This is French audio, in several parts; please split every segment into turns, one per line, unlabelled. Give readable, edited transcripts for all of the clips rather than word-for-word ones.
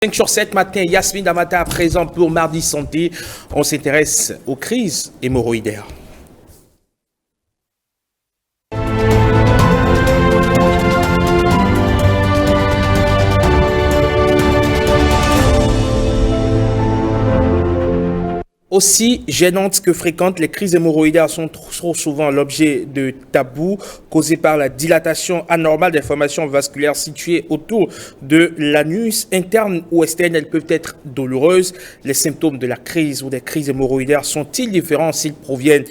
5 sur 7 matin, Yasmine Damata présent pour Mardi Santé. On s'intéresse aux crises hémorroïdaires. Aussi gênantes que fréquentes, les crises hémorroïdaires sont trop souvent l'objet de tabous causés par la dilatation anormale des formations vasculaires situées autour de l'anus. Interne ou externe, elles peuvent être douloureuses. Les symptômes de la crise ou des crises hémorroïdaires sont-ils différents s'ils proviennent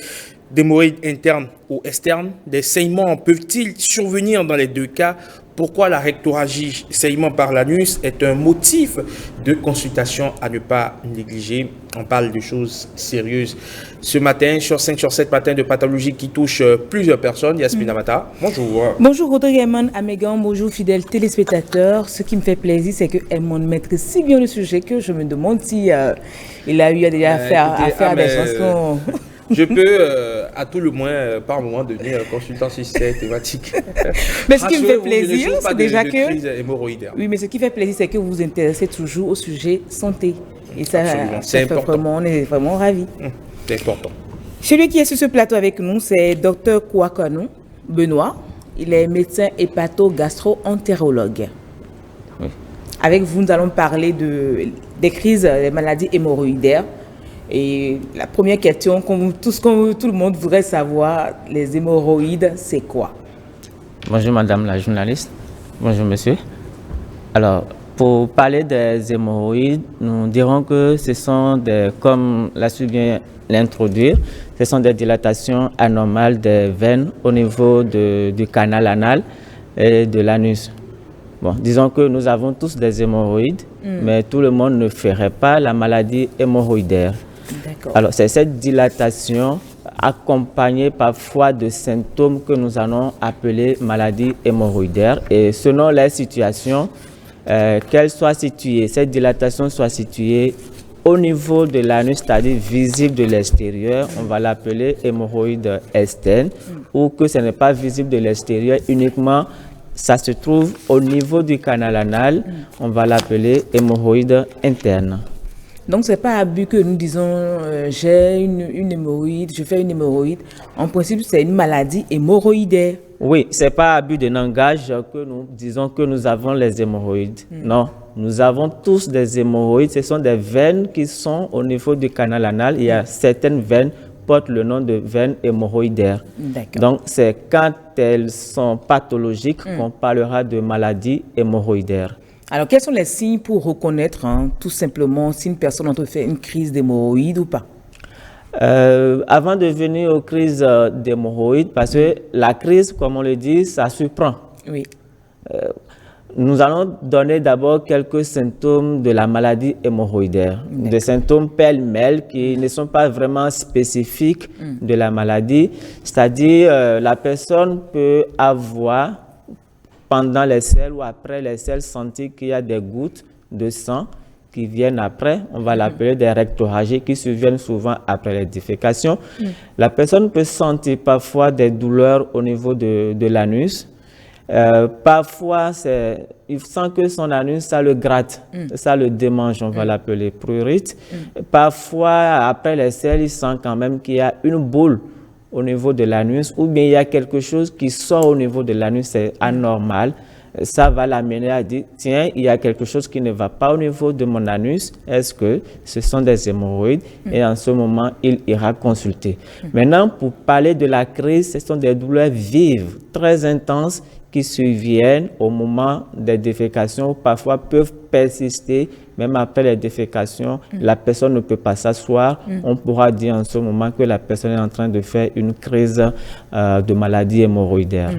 d'hémorroïdes internes ou externes? Des saignements peuvent-ils survenir dans les deux cas? Pourquoi la rectorragie, saignement par l'anus, est un motif de consultation à ne pas négliger? On parle de choses sérieuses. Ce matin, sur 5 sur 7 matins de pathologie qui touche plusieurs personnes. Yasmine Amata, bonjour.
Bonjour Rodrigue Eman Amégan, bonjour fidèles téléspectateurs. Ce qui me fait plaisir, c'est que Edmond maîtrise si bien le sujet que je me demande si il a eu déjà à faire des chansons.
Je peux, à tout le moins, par moment, devenir consultant sur cette thématique.
Mais ce qui me fait plaisir, c'est déjà que...
Oui,
mais ce qui fait plaisir, c'est que vous vous intéressez toujours au sujet santé. Et ça,
c'est important.
Vraiment, on est vraiment ravis.
C'est important.
Celui qui est sur ce plateau avec nous, c'est Dr Kouakano Benoît. Il est médecin hépato-gastro-entérologue. Oui. Avec vous, nous allons parler des crises, des maladies hémorroïdaires. Et la première question, tout le monde voudrait savoir, les hémorroïdes, c'est quoi?
Bonjour madame la journaliste, bonjour monsieur. Alors, pour parler des hémorroïdes, nous dirons que ce sont comme l'a su bien l'introduire, ce sont des dilatations anormales des veines au niveau du canal anal et de l'anus. Bon, disons que nous avons tous des hémorroïdes, mais tout le monde ne ferait pas la maladie hémorroïdaire. Alors, c'est cette dilatation accompagnée parfois de symptômes que nous allons appeler maladie hémorroïdaire. Et selon les situations, qu'elle soit située, cette dilatation soit située au niveau de l'anus, c'est-à-dire visible de l'extérieur, on va l'appeler hémorroïde externe, ou que ce n'est pas visible de l'extérieur, uniquement ça se trouve au niveau du canal anal, on va l'appeler hémorroïde interne.
Donc, ce n'est pas à but que nous disons j'ai une hémorroïde, je fais une hémorroïde. En principe, c'est une maladie hémorroïdaire.
Oui, ce n'est pas à but de langage que nous disons que nous avons les hémorroïdes. Non, nous avons tous des hémorroïdes. Ce sont des veines qui sont au niveau du canal anal. Il y a certaines veines qui portent le nom de veines hémorroïdaires. Donc, c'est quand elles sont pathologiques qu'on parlera de maladie hémorroïdaire.
Alors, quels sont les signes pour reconnaître, tout simplement, si une personne a fait une crise d'hémorroïdes ou pas?
Avant de venir aux crises d'hémorroïdes, parce que la crise, comme on le dit, ça surprend.
Oui.
Nous allons donner d'abord quelques symptômes de la maladie hémorroïdaire. Des symptômes pêle-mêle qui ne sont pas vraiment spécifiques de la maladie. C'est-à-dire, la personne peut avoir... pendant les selles ou après les selles, sentir qu'il y a des gouttes de sang qui viennent après. On va l'appeler des rectorragies qui surviennent souvent après les défécations. La personne peut sentir parfois des douleurs au niveau de l'anus. Parfois, il sent que son anus, ça le gratte, ça le démange, on va l'appeler prurite. Parfois, après les selles, il sent quand même qu'il y a une boule au niveau de l'anus, ou bien il y a quelque chose qui sort au niveau de l'anus, c'est anormal. Ça va l'amener à dire, tiens, il y a quelque chose qui ne va pas au niveau de mon anus. Est-ce que ce sont des hémorroïdes? Et en ce moment, il ira consulter. Maintenant, pour parler de la crise, ce sont des douleurs vives, très intenses, qui surviennent au moment des défécations, parfois peuvent persister, même après les défécations, la personne ne peut pas s'asseoir. On pourra dire en ce moment que la personne est en train de faire une crise de maladie hémorroïdaire.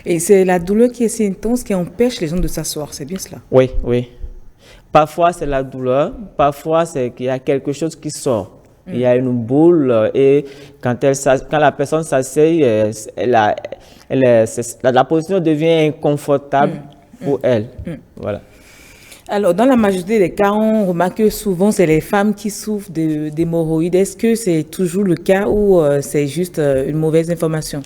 Et c'est la douleur qui est si intense qui empêche les gens de s'asseoir, c'est bien cela?
Oui, oui. Parfois c'est la douleur, parfois c'est qu'il y a quelque chose qui sort. Il y a une boule et quand la personne s'assied, la position devient inconfortable pour elle. Voilà.
Alors, dans la majorité des cas, on remarque que souvent, c'est les femmes qui souffrent d'hémorroïdes. Est-ce que c'est toujours le cas ou c'est juste une mauvaise information?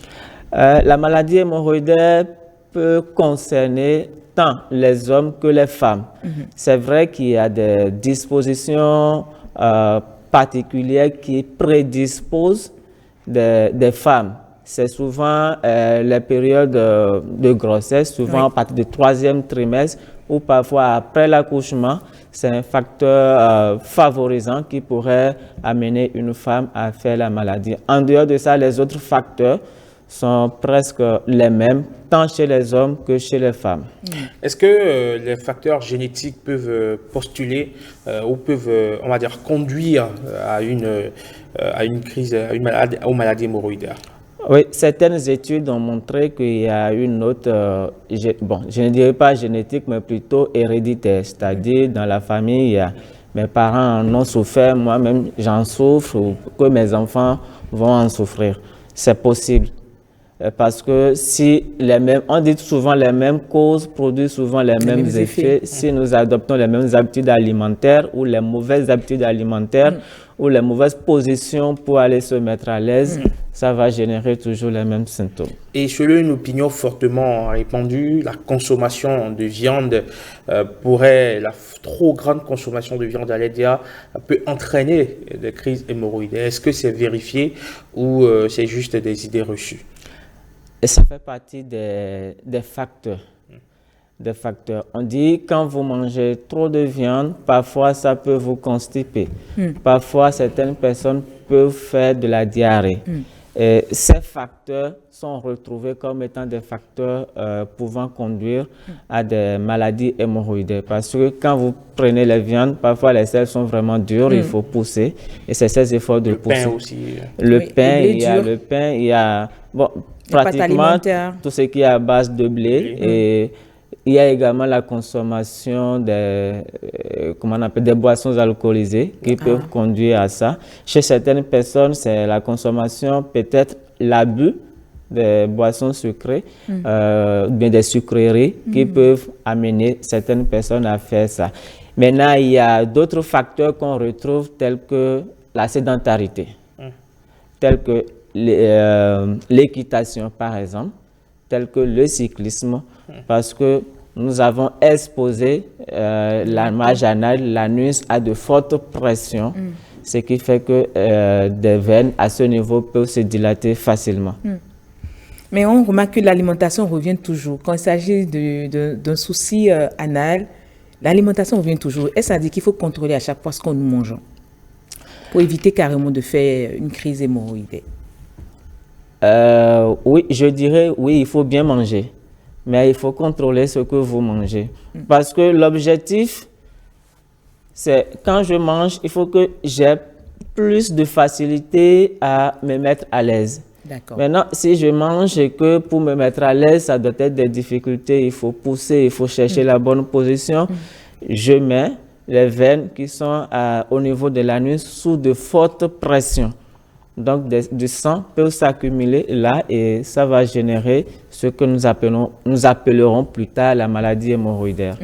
La maladie hémorroïdaire peut concerner tant les hommes que les femmes. C'est vrai qu'il y a des dispositions particulières qui prédisposent des femmes. C'est souvent les périodes de grossesse, souvent à partir du 3e trimestre ou parfois après l'accouchement. C'est un facteur favorisant qui pourrait amener une femme à faire la maladie. En dehors de ça, les autres facteurs sont presque les mêmes, tant chez les hommes que chez les femmes.
Est-ce que les facteurs génétiques peuvent postuler ou peuvent, on va dire, conduire à une crise, aux maladies hémorroïdaires?
Oui, certaines études ont montré qu'il y a une autre, je ne dirais pas génétique, mais plutôt héréditaire, c'est-à-dire dans la famille, mes parents en ont souffert, moi-même j'en souffre, ou que mes enfants vont en souffrir. C'est possible. Parce que si on dit souvent les mêmes causes produisent souvent les mêmes effets. Si nous adoptons les mêmes habitudes alimentaires ou les mauvaises habitudes alimentaires ou les mauvaises positions pour aller se mettre à l'aise, ça va générer toujours les mêmes symptômes.
Et selon une opinion fortement répandue, la consommation de viande la trop grande consommation de viande à l'EDA peut entraîner des crises hémorroïdaires. Est-ce que c'est vérifié ou c'est juste des idées reçues?
Et ça fait partie des facteurs. Des facteurs. On dit quand vous mangez trop de viande, parfois ça peut vous constiper. Parfois certaines personnes peuvent faire de la diarrhée. Et ces facteurs sont retrouvés comme étant des facteurs pouvant conduire à des maladies hémorroïdaires. Parce que quand vous prenez les viandes, parfois les selles sont vraiment dures, il faut pousser. Et c'est ces efforts de pousser.
Le pain aussi.
Le pain, il y a pratiquement tout ce qui est à base de blé. Et il y a également la consommation des boissons alcoolisées qui peuvent conduire à ça. Chez certaines personnes, c'est la consommation, peut-être l'abus des boissons sucrées, bien des sucreries qui peuvent amener certaines personnes à faire ça. Maintenant, il y a d'autres facteurs qu'on retrouve tels que la sédentarité, tels que l'équitation par exemple, tels que le cyclisme, parce que nous avons exposé la marge anale, l'anus à de fortes pressions, ce qui fait que des veines à ce niveau peuvent se dilater facilement.
Mais on remarque que l'alimentation revient toujours. Quand il s'agit d'un souci anal, l'alimentation revient toujours. Et ça dit qu'il faut contrôler à chaque fois ce que nous mangeons pour éviter carrément de faire une crise hémorroïdaire.
Oui, je dirais oui, il faut bien manger, mais il faut contrôler ce que vous mangez. Parce que l'objectif, c'est quand je mange, il faut que j'ai plus de facilité à me mettre à l'aise. Maintenant, si je mange et que pour me mettre à l'aise, ça doit être des difficultés, il faut pousser, il faut chercher la bonne position, je mets les veines qui sont au niveau de l'anus sous de fortes pressions. Donc, du sang peut s'accumuler là et ça va générer ce que nous appellerons plus tard la maladie hémorroïdaire.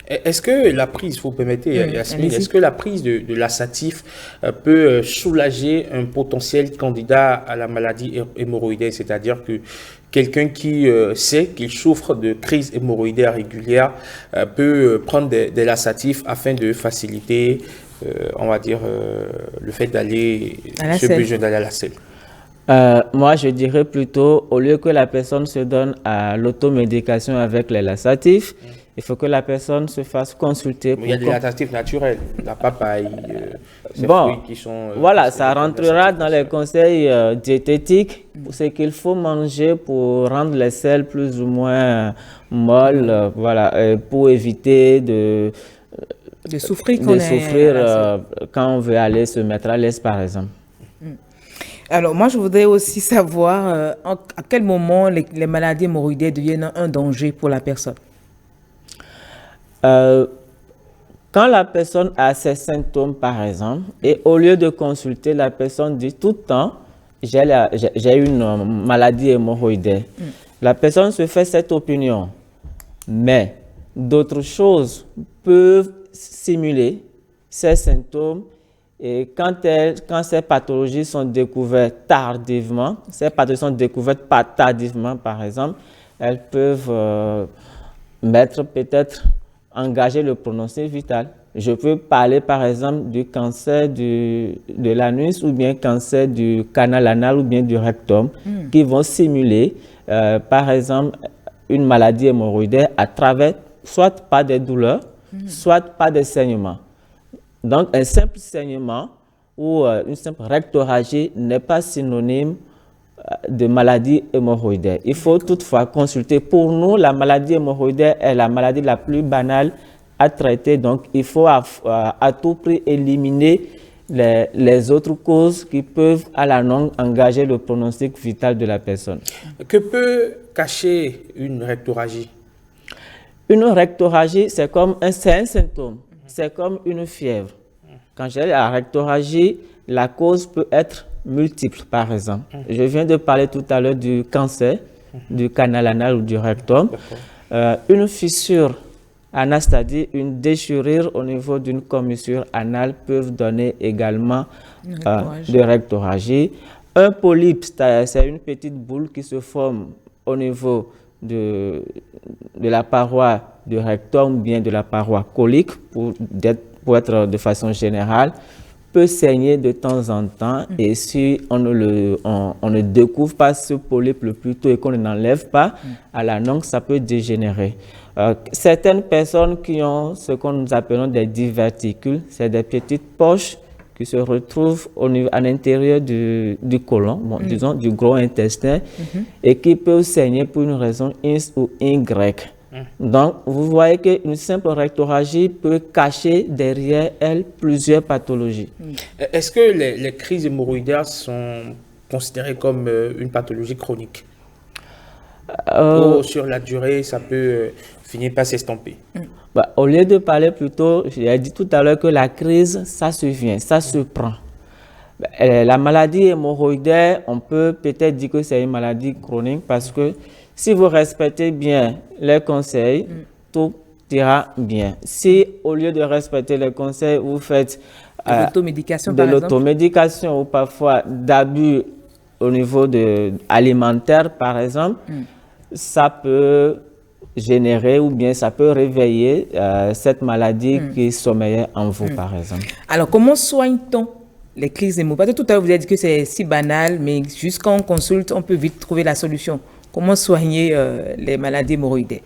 Est-ce que la prise, vous permettez, Yasmine, est-ce que la prise de laxatif peut soulager un potentiel candidat à la maladie hémorroïdaire? C'est-à-dire que quelqu'un qui sait qu'il souffre de crise hémorroïdaire régulière peut prendre des laxatifs afin de faciliter on va dire, le fait d'aller, ce besoin d'aller à la selle?
Moi, je dirais plutôt, au lieu que la personne se donne à l'automédication avec les laxatifs, il faut que la personne se fasse consulter.
Il y a des laxatifs naturels, la papaye, ces fruits qui sont...
Voilà, ça rentrera dans les conseils diététiques, ce qu'il faut manger pour rendre les selles plus ou moins molles, voilà, pour éviter de souffrir quand on veut aller se mettre à l'aise, par exemple.
Alors, moi, je voudrais aussi savoir à quel moment les maladies hémorroïdaires deviennent un danger pour la personne.
Quand la personne a ces symptômes, par exemple, et au lieu de consulter, la personne dit tout le temps, j'ai une maladie hémorroïdaire. La personne se fait cette opinion, mais d'autres choses peuvent simuler ces symptômes et quand ces pathologies sont découvertes tardivement, par exemple, elles peuvent mettre peut-être, engager le pronostic vital. Je peux parler par exemple du cancer de l'anus ou bien cancer du canal anal ou bien du rectum qui vont simuler par exemple une maladie hémorroïdaire à travers soit pas des douleurs, soit pas des saignements. Donc un simple saignement ou une simple rectorragie n'est pas synonyme de maladie hémorroïdaire. Il faut toutefois consulter. Pour nous, la maladie hémorroïdaire est la maladie la plus banale à traiter. Donc, il faut à tout prix éliminer les autres causes qui peuvent à la longue engager le pronostic vital de la personne.
Que peut cacher une rectorragie?
Une rectorragie, c'est un symptôme. C'est comme une fièvre. Quand j'ai la rectorragie, la cause peut être multiple, par exemple. Je viens de parler tout à l'heure du cancer, du canal anal ou du rectum. Une fissure anale, c'est-à-dire une déchirure au niveau d'une commissure anale, peuvent donner également de rectorragie. Un polype, c'est une petite boule qui se forme au niveau de la paroi du rectum, bien de la paroi colique, pour être de façon générale, peut saigner de temps en temps et si on ne découvre pas ce polype le plus tôt et qu'on ne l'enlève pas, à la longue, ça peut dégénérer. Certaines personnes qui ont ce que nous appelons des diverticules, c'est des petites poches qui se retrouvent à l'intérieur du côlon, disons du gros intestin, et qui peuvent saigner pour une raison X ou Y. Donc, vous voyez qu'une simple rectorragie peut cacher derrière elle plusieurs pathologies.
Est-ce que les crises hémorroïdaires sont considérées comme une pathologie chronique? Ou sur la durée, ça peut finir par s'estomper?
Au lieu de parler plutôt, j'ai dit tout à l'heure que la crise, ça se vient, ça se prend. La maladie hémorroïdaire, on peut peut-être dire que c'est une maladie chronique parce que si vous respectez bien les conseils, tout ira bien. Si au lieu de respecter les conseils, vous faites
de
l'automédication ou parfois d'abus au niveau alimentaire, par exemple, ça peut générer ou bien ça peut réveiller cette maladie qui sommeillait en vous, par exemple.
Alors, comment soigne-t-on les crises hémorroïdaires? Tout à l'heure, vous avez dit que c'est si banal, mais juste quand on consulte, on peut vite trouver la solution. Comment soigner les maladies hémorroïdaires?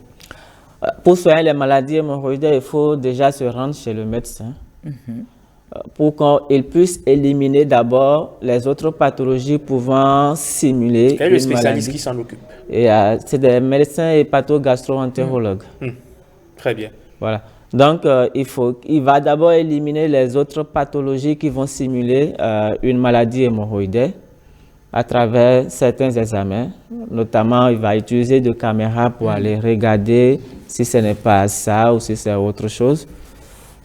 Pour soigner les maladies hémorroïdaires, il faut déjà se rendre chez le médecin pour qu'il puisse éliminer d'abord les autres pathologies pouvant simuler
Quel est le spécialiste qui s'en occupe?
C'est des médecins hépato-gastro-entérologues.
Très bien.
Voilà. Donc, il va d'abord éliminer les autres pathologies qui vont simuler une maladie hémorroïdaire à travers certains examens. Notamment, il va utiliser des caméras pour aller regarder si ce n'est pas ça ou si c'est autre chose.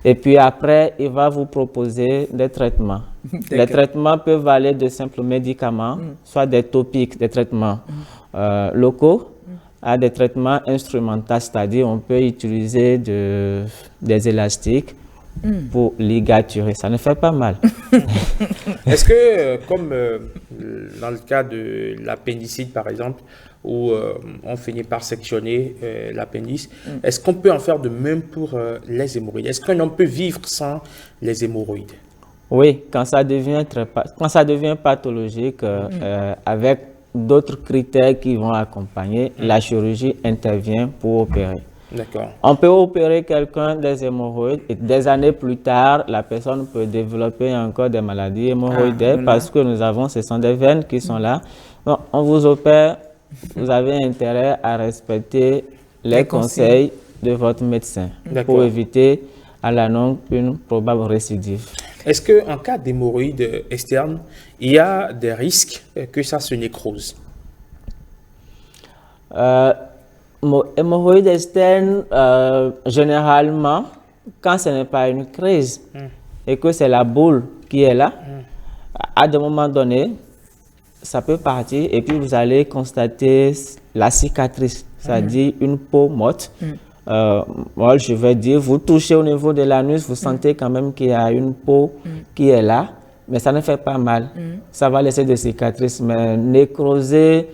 Et puis après, il va vous proposer des traitements. Les traitements peuvent aller de simples médicaments, soit des topiques, des traitements locaux, à des traitements instrumentaux, c'est-à-dire on peut utiliser des élastiques pour ligaturer. Ça ne fait pas mal.
Est-ce que, comme dans le cas de l'appendicite par exemple, où on finit par sectionner l'appendice, est-ce qu'on peut en faire de même pour les hémorroïdes? Est-ce qu'un homme peut vivre sans les hémorroïdes?
Oui, quand ça devient pathologique, avec d'autres critères qui vont accompagner, la chirurgie intervient pour opérer.
D'accord.
On peut opérer quelqu'un des hémorroïdes et des années plus tard, la personne peut développer encore des maladies hémorroïdaires parce que ce sont des veines qui sont là. Donc, on vous opère, vous avez intérêt à respecter les conseils de votre médecin pour éviter à la longue une probable récidive.
Est-ce qu'en cas d'hémorroïdes externes, il y a des risques que ça se nécrose?
Hémorroïdes externes, généralement, quand ce n'est pas une crise et que c'est la boule qui est là, à des moments donnés, ça peut partir et puis vous allez constater la cicatrice, c'est-à-dire une peau morte. Moi, je vais dire, vous touchez au niveau de l'anus, vous sentez quand même qu'il y a une peau qui est là, mais ça ne fait pas mal. Ça va laisser des cicatrices, mais nécroser,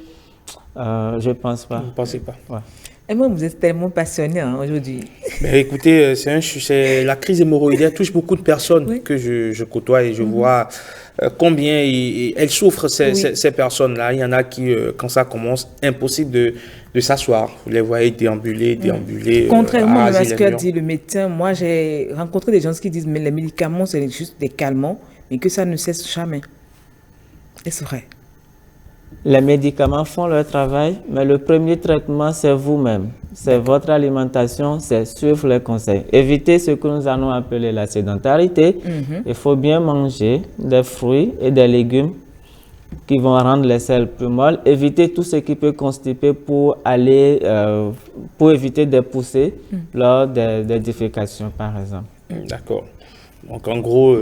je ne pense pas.
Vous ne pensez pas?
Ouais.
Et moi, vous êtes tellement passionné hein, aujourd'hui.
Mais écoutez, la crise hémorroïdaire touche beaucoup de personnes que je côtoie et je vois combien elles souffrent, ces personnes-là. Il y en a qui, quand ça commence, impossible de s'asseoir. Vous les voyez déambuler.
Contrairement à ce qu'a dit le médecin, moi, j'ai rencontré des gens qui disent mais les médicaments, c'est juste des calmants, mais que ça ne cesse jamais. Est-ce vrai?
Les médicaments font leur travail, mais le premier traitement, c'est vous-même. C'est votre alimentation, c'est suivre les conseils. Évitez ce que nous allons appeler la sédentarité. Il faut bien manger des fruits et des légumes qui vont rendre les selles plus molles. Évitez tout ce qui peut constiper pour éviter des poussées lors des défécations, par exemple.
D'accord. Donc, en gros,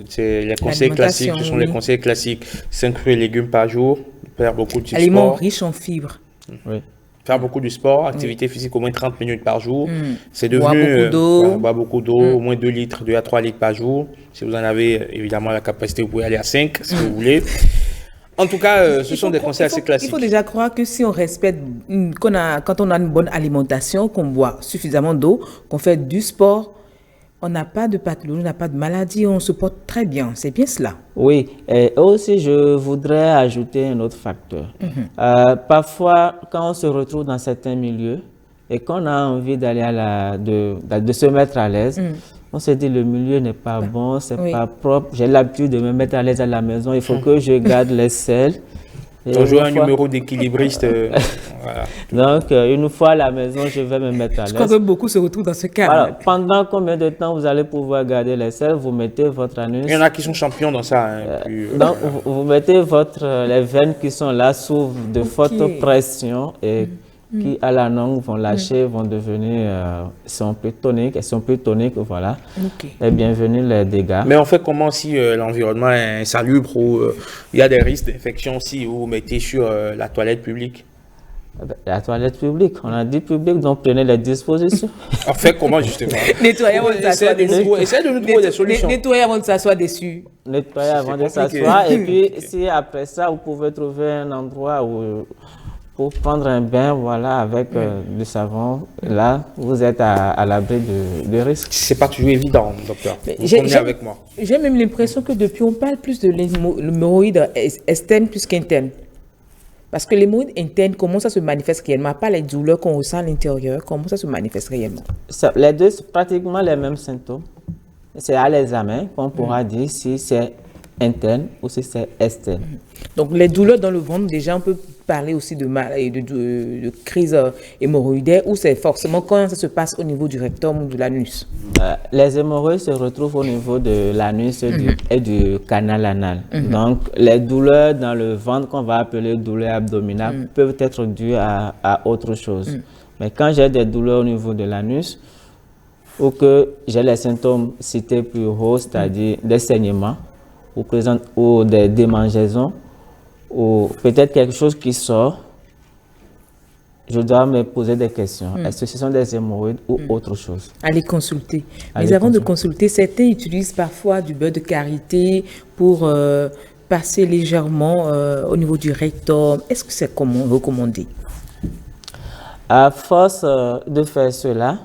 c'est les conseils classiques, ce sont les conseils classiques. 5 fruits et légumes par jour, faire beaucoup de sport.
Aliments riches en fibres.
Oui.
Faire beaucoup de sport, activité physique au moins 30 minutes par jour. C'est devenu...
Boire beaucoup d'eau.
Boire beaucoup d'eau, au moins 2 litres, 2 à 3 litres par jour. Si vous en avez évidemment la capacité, vous pouvez aller à 5 si vous voulez. En tout cas, ce sont des conseils assez classiques.
Il faut déjà croire que si on respecte, quand on a une bonne alimentation, qu'on boit suffisamment d'eau, qu'on fait du sport, on n'a pas de pathologie, on n'a pas de maladie, on se porte très bien. C'est bien cela.
Oui, et aussi je voudrais ajouter un autre facteur. Parfois, quand on se retrouve dans certains milieux et qu'on a envie d'aller de se mettre à l'aise, on se dit le milieu n'est pas bon, c'est pas propre. J'ai l'habitude de me mettre à l'aise à la maison, il faut que je garde les selles.
On joue un numéro d'équilibriste. Voilà.
Donc, une fois à la maison, je vais me mettre à l'aise.
Je crois que beaucoup se retrouvent dans ce cas.
Alors, pendant combien de temps vous allez pouvoir garder les selles? Vous mettez votre anus.
Il y en a qui sont champions dans ça.
Donc, vous mettez les veines qui sont là sous de fortes pressions et qui, à la longue, vont lâcher, vont devenir, sont plus toniques, voilà. Et bienvenue les dégâts.
Mais on fait comment si l'environnement est insalubre ou il y a des risques d'infection si vous mettez sur la toilette publique?
La toilette publique, on a dit public, donc prenez les dispositions.
On fait comment justement?
Nettoyer avant de s'asseoir dessus.
Essayez de nous trouver des solutions.
Nettoyer avant de s'asseoir dessus.
Nettoyer avant de s'asseoir. Et puis, si après ça, vous pouvez trouver un endroit pour prendre un bain, voilà, avec du savon, là, vous êtes à l'abri de risques.
C'est pas toujours évident, docteur. Vous venez avec moi.
J'ai même l'impression que depuis, on parle plus de l'hémorroïde externe plus qu'interne. Parce que l'hémorroïde interne, comment ça se manifeste réellement? Pas les douleurs qu'on ressent à l'intérieur, comment ça se manifeste réellement?
Les deux sont pratiquement les mêmes symptômes. C'est à l'examen qu'on pourra dire si c'est interne ou si c'est externe.
Donc, les douleurs dans le ventre, déjà, on peut parler aussi de crise hémorroïdaire ou c'est forcément quand ça se passe au niveau du rectum ou de l'anus?
Les hémorroïdes se retrouvent au niveau de l'anus et du canal anal. Donc, les douleurs dans le ventre, qu'on va appeler douleurs abdominales, peuvent être dues à autre chose. Mais quand j'ai des douleurs au niveau de l'anus, ou que j'ai les symptômes cités plus haut, c'est-à-dire des saignements, ou des démangeaisons, ou peut-être quelque chose qui sort, je dois me poser des questions. Est-ce que ce sont des hémorroïdes ou autre chose?
Allez consulter. Mais avant de consulter, certains utilisent parfois du beurre de karité pour passer légèrement au niveau du rectum. Est-ce que c'est recommandé?
À force de faire cela,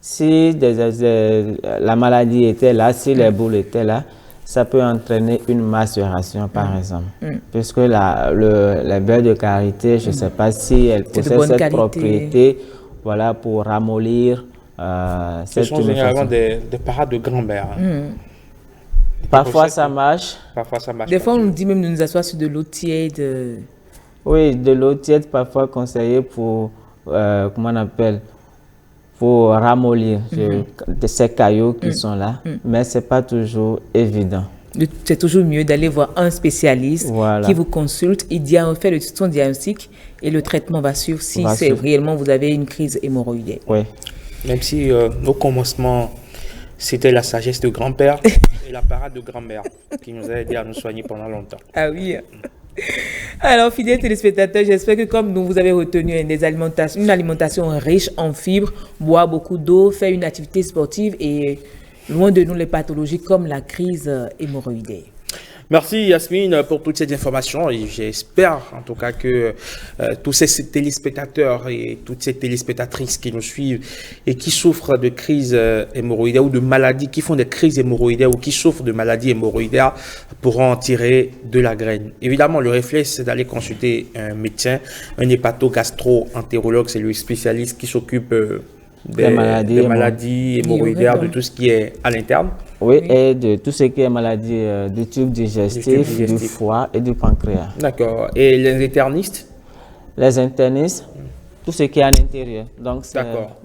si la maladie était là, si les boules étaient là, ça peut entraîner une macération, par exemple. Puisque le beurre de karité, je ne sais pas si elle possède cette propriété, voilà, pour ramollir
cette Ce sont généralement des parades de grand-mère.
Parfois, ça marche.
Parfois, ça marche.
Des fois, on nous dit même de nous asseoir sur de l'eau tiède.
Oui, de l'eau tiède, parfois conseillée pour, comment on appelle, pour ramollir ces cailloux qui sont là, mais ce n'est pas toujours évident.
C'est toujours mieux d'aller voir un spécialiste qui vous consulte, il fait son diagnostic et le traitement va suivre si réellement vous avez une crise hémorroïdaire.
Oui.
Même si au commencement, c'était la sagesse de grand-père et la parade de grand-mère qui nous a aidés à nous soigner pendant longtemps.
Ah oui. Alors, fidèles téléspectateurs, j'espère que comme nous, vous avez retenu une alimentation riche en fibres, boire beaucoup d'eau, faire une activité sportive et loin de nous les pathologies comme la crise hémorroïdaire.
Merci Yasmine pour toutes ces informations et j'espère en tout cas que tous ces téléspectateurs et toutes ces téléspectatrices qui nous suivent et qui souffrent de crises hémorroïdaires ou de maladies, qui font des crises hémorroïdaires ou qui souffrent de maladies hémorroïdaires pourront en tirer de la graine. Évidemment, le réflexe, c'est d'aller consulter un médecin, un hépato-gastro-entérologue, c'est le spécialiste qui s'occupe des maladies hémorroïdaires, de tout ce qui est à l'interne.
Oui, et de tout ce qui est maladie du tube digestif, du foie et du pancréas.
D'accord. Et les internistes?
Les internistes, tout ce qui est à l'intérieur. Donc, c'est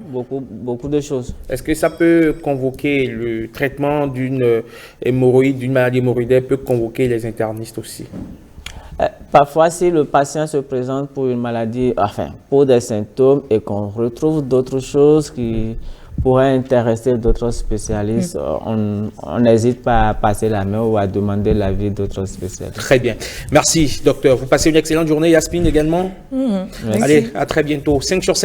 beaucoup de choses.
Est-ce que ça peut convoquer le traitement d'une hémorroïde, d'une maladie hémorroïdaire, peut convoquer les internistes aussi?
Parfois, si le patient se présente pour une maladie, enfin, pour des symptômes et qu'on retrouve d'autres choses qui pourraient intéresser d'autres spécialistes, on n'hésite pas à passer la main ou à demander l'avis d'autres spécialistes.
Très bien. Merci, docteur. Vous passez une excellente journée. Yasmine également. Allez, à très bientôt. 5 sur 7.